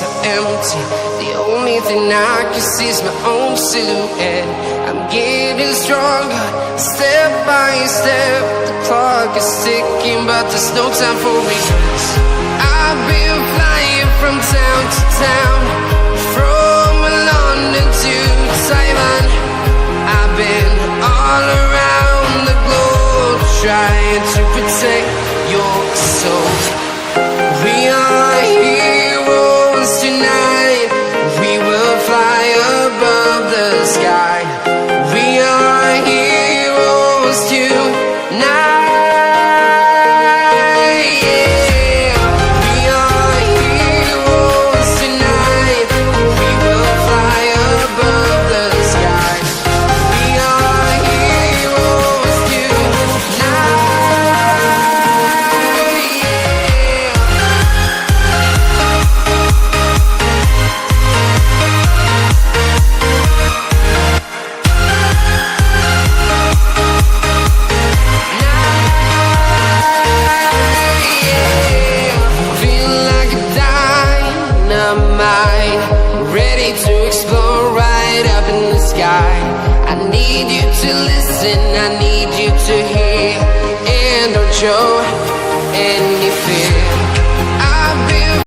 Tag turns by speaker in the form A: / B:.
A: so empty. The only thing I can see is my own silhouette. I'm getting stronger, step by step. The clock is ticking, but there's no time for regrets. I've been flying from town to town, from London to Taiwan. I've been all around the globe, trying to protect your soul. We are heroes tonight. We will fly above the sky. We are heroes tonight. Yeah. We are heroes tonight. We will fly above the sky. We are heroes tonight. Ready to explore right up in the sky. I need you to listen, I need you to hear, and don't show